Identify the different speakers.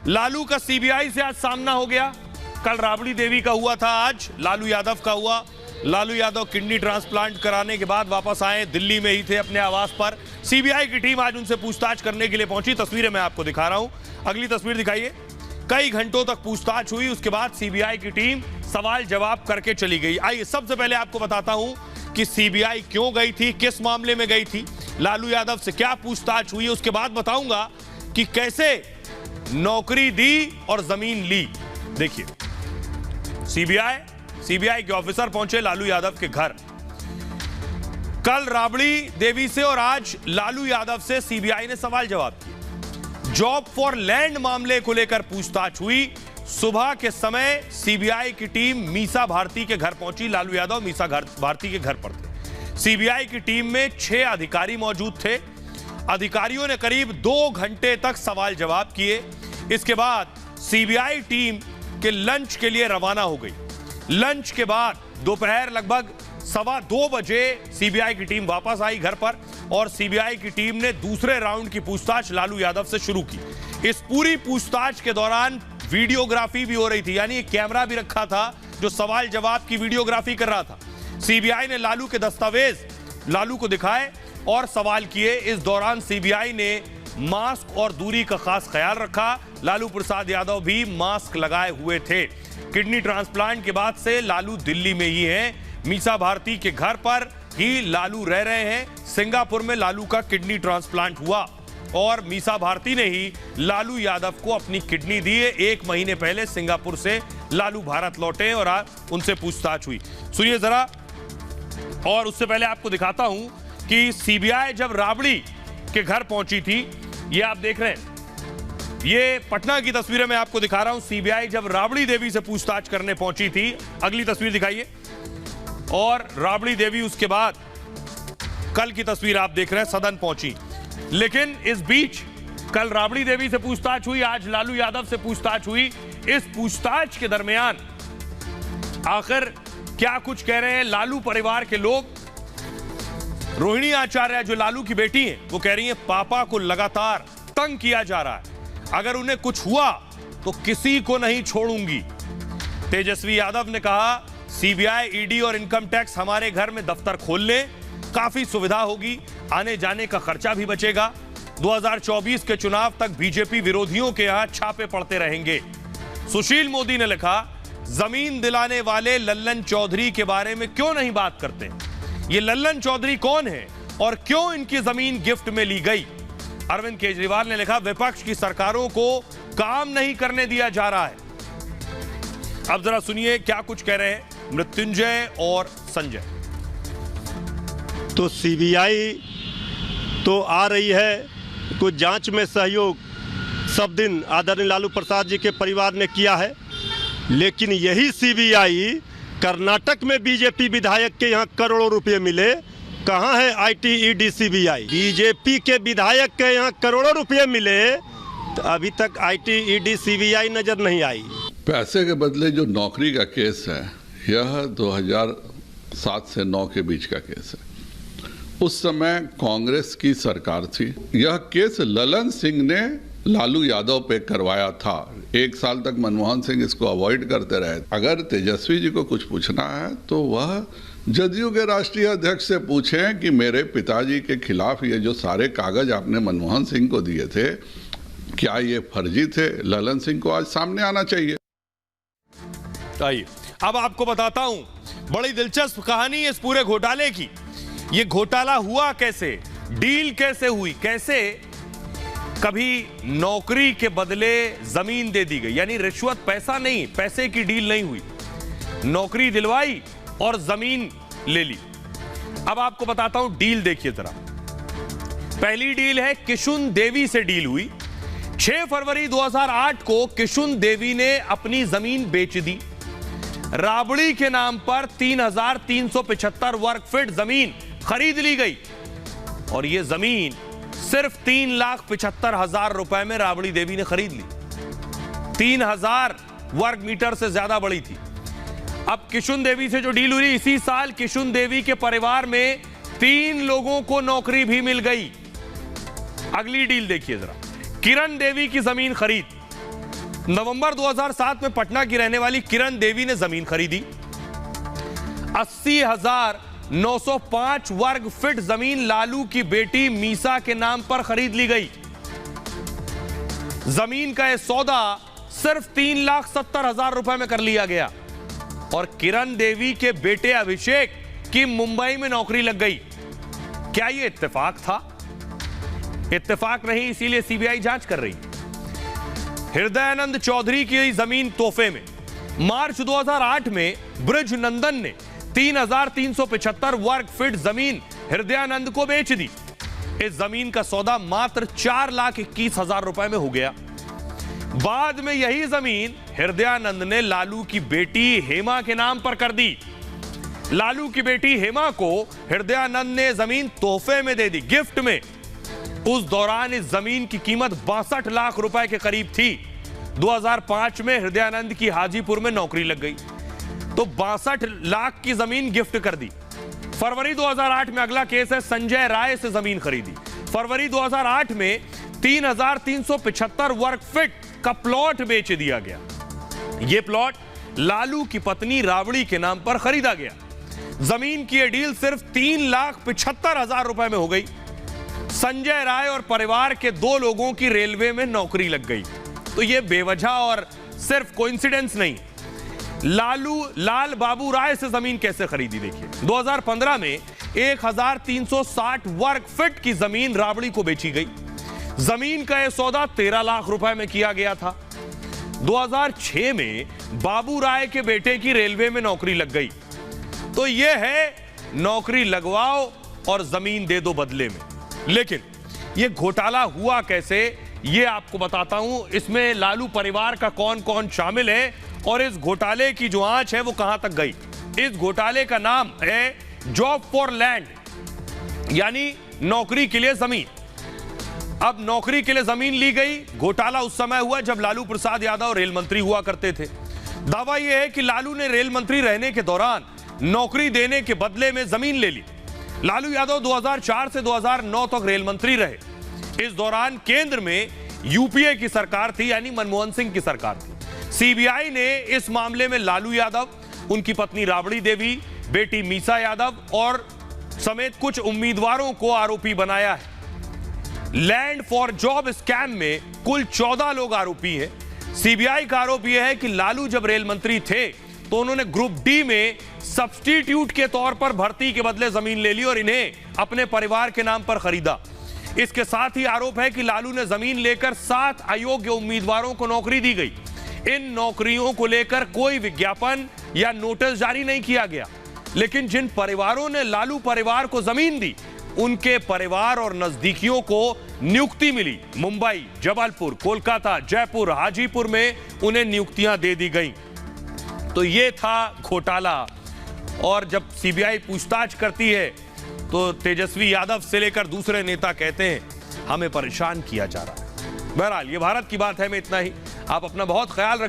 Speaker 1: लालू का सीबीआई से आज सामना हो गया। कल राबड़ी देवी का हुआ था, आज लालू यादव का हुआ। लालू यादव किडनी ट्रांसप्लांट कराने के बाद वापस आए, दिल्ली में ही थे अपने आवास पर। सीबीआई की टीम आज उनसे पूछताछ करने के लिए पहुंची। तस्वीरें मैं आपको दिखा रहा हूं, अगली तस्वीर दिखाइए। कई घंटों तक पूछताछ हुई, उसके बाद सीबीआई की टीम सवाल जवाब करके चली गई। आइए सबसे पहले आपको बताता हूं कि सीबीआई क्यों गई थी, किस मामले में गई थी, लालू यादव से क्या पूछताछ हुई। उसके बाद बताऊंगा कि कैसे नौकरी दी और जमीन ली। देखिए, सीबीआई के ऑफिसर पहुंचे लालू यादव के घर। कल राबड़ी देवी से और आज लालू यादव से सीबीआई ने सवाल जवाब किए। जॉब फॉर लैंड मामले को लेकर पूछताछ हुई। सुबह के समय सीबीआई की टीम मीसा भारती के घर पहुंची। लालू यादव मीसा भारती के घर पर थे। सीबीआई की टीम में 6 अधिकारी मौजूद थे। अधिकारियों ने करीब 2 घंटे तक सवाल जवाब किए। इसके बाद सीबीआई टीम के लंच के लिए रवाना हो गई। लंच के बाद दोपहर लगभग 2:15 बजे सीबीआई की टीम वापस आई घर पर और सीबीआई की टीम ने दूसरे राउंड की पूछताछ लालू यादव से शुरू की। इस पूरी पूछताछ के दौरान वीडियोग्राफी भी हो रही थी, यानी एक कैमरा भी रखा था जो सवाल जवाब की वीडियोग्राफी कर रहा था। सीबीआई ने लालू के दस्तावेज लालू को दिखाए और सवाल किए। इस दौरान सीबीआई ने मास्क और दूरी का खास ख्याल रखा। लालू प्रसाद यादव भी मास्क लगाए हुए थे। किडनी ट्रांसप्लांट के बाद से लालू दिल्ली में ही हैं। मीसा भारती के घर पर ही लालू रह रहे हैं। सिंगापुर में लालू का किडनी ट्रांसप्लांट हुआ और मीसा भारती ने ही लालू यादव को अपनी किडनी दी है। 1 महीने पहले सिंगापुर से लालू भारत लौटे और आज उनसे पूछताछ हुई। सुनिए जरा, और उससे पहले आपको दिखाता हूं कि सीबीआई जब राबड़ी के घर पहुंची थी, ये आप देख रहे हैं, ये पटना की तस्वीरें मैं आपको दिखा रहा हूं। सीबीआई जब राबड़ी देवी से पूछताछ करने पहुंची थी, अगली तस्वीर दिखाइए। और राबड़ी देवी उसके बाद कल की तस्वीर आप देख रहे हैं, सदन पहुंची। लेकिन इस बीच कल राबड़ी देवी से पूछताछ हुई, आज लालू यादव से पूछताछ हुई। इस पूछताछ के दरमियान आखिर क्या कुछ कह रहे हैं लालू परिवार के लोग। रोहिणी आचार्य जो लालू की बेटी हैं, वो कह रही हैं पापा को लगातार तंग किया जा रहा है, अगर उन्हें कुछ हुआ तो किसी को नहीं छोड़ूंगी। तेजस्वी यादव ने कहा सीबीआई, ईडी और इनकम टैक्स हमारे घर में दफ्तर खोल ले, काफी सुविधा होगी, आने जाने का खर्चा भी बचेगा। 2024 के चुनाव तक बीजेपी विरोधियों के यहां छापे पड़ते रहेंगे। सुशील मोदी ने लिखा जमीन दिलाने वाले लल्लन चौधरी के बारे में क्यों नहीं बात करते। ये लल्लन चौधरी कौन है और क्यों इनकी जमीन गिफ्ट में ली गई। अरविंद केजरीवाल ने लिखा विपक्ष की सरकारों को काम नहीं करने दिया जा रहा है। अब जरा सुनिए क्या कुछ कह रहे हैं मृत्युंजय और संजय।
Speaker 2: तो सीबीआई तो आ रही है, कुछ जांच में सहयोग सब दिन आदरणीय लालू प्रसाद जी के परिवार ने किया है, लेकिन यही सीबीआई कर्नाटक में बीजेपी विधायक के यहाँ करोड़ों रुपए मिले, कहाँ है आईटी ईडी सीबीआई। बीजेपी के विधायक के यहाँ करोड़ों रुपए मिले, तो अभी तक आईटी ईडी सीबीआई नजर नहीं आई।
Speaker 3: पैसे के बदले जो नौकरी का केस है, यह 2007 से 9 के बीच का केस है। उस समय कांग्रेस की सरकार थी। यह केस ललन सिंह ने लालू यादव पे करवाया था। 1 साल तक मनमोहन सिंह इसको अवॉइड करते रहे। अगर तेजस्वी जी को कुछ पूछना है तो वह जदयू के राष्ट्रीय अध्यक्ष से पूछें कि मेरे पिताजी के खिलाफ ये जो सारे कागज आपने मनमोहन सिंह को दिए थे, क्या ये फर्जी थे। ललन सिंह को आज सामने आना चाहिए।
Speaker 1: आइए अब आपको बताता हूं बड़ी दिलचस्प कहानी इस पूरे घोटाले की। ये घोटाला हुआ कैसे, डील कैसे हुई, कैसे कभी नौकरी के बदले जमीन दे दी गई, यानी रिश्वत, पैसा नहीं, पैसे की डील नहीं हुई, नौकरी दिलवाई और जमीन ले ली। अब आपको बताता हूं डील, देखिए जरा। पहली डील है किशुन देवी से डील हुई। 6 फरवरी 2008 को किशुन देवी ने अपनी जमीन बेच दी। राबड़ी के नाम पर 3,375 वर्ग फीट जमीन खरीद ली गई और यह जमीन सिर्फ 3,75,000 रुपए में राबड़ी देवी ने खरीद ली। 3,000 वर्ग मीटर से ज्यादा बड़ी थी। अब किशुन देवी से जो डील हुई, इसी साल किशुन देवी के परिवार में 3 लोगों को नौकरी भी मिल गई। अगली डील देखिए जरा। किरण देवी की जमीन खरीद, नवंबर 2007 में पटना की रहने वाली किरण देवी ने जमीन खरीदी। 80,905 वर्ग फीट जमीन लालू की बेटी मीसा के नाम पर खरीद ली गई। जमीन का यह सौदा सिर्फ 3,70,000 रुपए में कर लिया गया और किरण देवी के बेटे अभिषेक की मुंबई में नौकरी लग गई। क्या यह इत्तेफाक था? इत्तेफाक नहीं, इसीलिए सीबीआई जांच कर रही। हृदयानंद चौधरी की जमीन तोहफे में। मार्च 2008 में ब्रिज नंदन ने 3,375 वर्ग फीट जमीन हृदयानंद को बेच दी। इस जमीन का सौदा मात्र 4,21,000 रुपए में हो गया। बाद में यही जमीन हृदयानंद ने लालू की बेटी हेमा के नाम पर कर दी। लालू की बेटी हेमा को हृदयानंद ने जमीन तोहफे में दे दी, गिफ्ट में। उस दौरान इस जमीन की कीमत 62 लाख रुपए के करीब थी। 2005 में हृदयानंद की हाजीपुर में नौकरी लग गई तो 62 लाख की जमीन गिफ्ट कर दी। फरवरी 2008 में अगला केस है, संजय राय से जमीन खरीदी। फरवरी 2008 में 3,375 वर्ग फीट का प्लॉट बेच दिया गया। यह प्लॉट लालू की पत्नी राबड़ी के नाम पर खरीदा गया। जमीन की यह डील सिर्फ 3,75,000 रुपए में हो गई। संजय राय और परिवार के 2 लोगों की रेलवे में नौकरी लग गई। तो यह बेवजह और सिर्फ कोइंसिडेंस नहीं। लाल बाबू राय से जमीन कैसे खरीदी देखिए। 2015 में 1,360 वर्ग फीट की जमीन राबड़ी को बेची गई। जमीन का यह सौदा 13 लाख रुपए में किया गया था। 2006 में बाबू राय के बेटे की रेलवे में नौकरी लग गई। तो यह है नौकरी लगवाओ और जमीन दे दो बदले में। लेकिन यह घोटाला हुआ कैसे, यह आपको बताता हूं। इसमें लालू परिवार का कौन कौन शामिल है और इस घोटाले की जो आंच है वो कहां तक गई। इस घोटाले का नाम है जॉब फॉर लैंड, यानी नौकरी के लिए जमीन। अब नौकरी के लिए जमीन ली गई। घोटाला उस समय हुआ जब लालू प्रसाद यादव रेल मंत्री हुआ करते थे। दावा यह है कि लालू ने रेल मंत्री रहने के दौरान नौकरी देने के बदले में जमीन ले ली। लालू यादव 2004 से 2009 तक रेल मंत्री रहे। इस दौरान केंद्र में यूपीए की सरकार थी, यानी मनमोहन सिंह की सरकार थी। सीबीआई ने इस मामले में लालू यादव, उनकी पत्नी राबड़ी देवी, बेटी मीसा यादव और समेत कुछ उम्मीदवारों को आरोपी बनाया है। लैंड फॉर जॉब स्कैम में कुल 14 लोग आरोपी हैं। सीबीआई का आरोप यह है कि लालू जब रेल मंत्री थे तो उन्होंने ग्रुप डी में सब्स्टिट्यूट के तौर पर भर्ती के बदले जमीन ले ली और इन्हें अपने परिवार के नाम पर खरीदा। इसके साथ ही आरोप है कि लालू ने जमीन लेकर 7 अयोग्य उम्मीदवारों को नौकरी दी गई। इन नौकरियों को लेकर कोई विज्ञापन या नोटिस जारी नहीं किया गया, लेकिन जिन परिवारों ने लालू परिवार को जमीन दी उनके परिवार और नजदीकियों को नियुक्ति मिली। मुंबई, जबलपुर, कोलकाता, जयपुर, हाजीपुर में उन्हें नियुक्तियां दे दी गई। तो यह था घोटाला। और जब सीबीआई पूछताछ करती है तो तेजस्वी यादव से लेकर दूसरे नेता कहते हैं हमें परेशान किया जा रहा है। बहरहाल ये भारत की बात है में इतना ही। आप अपना बहुत ख्याल रखें।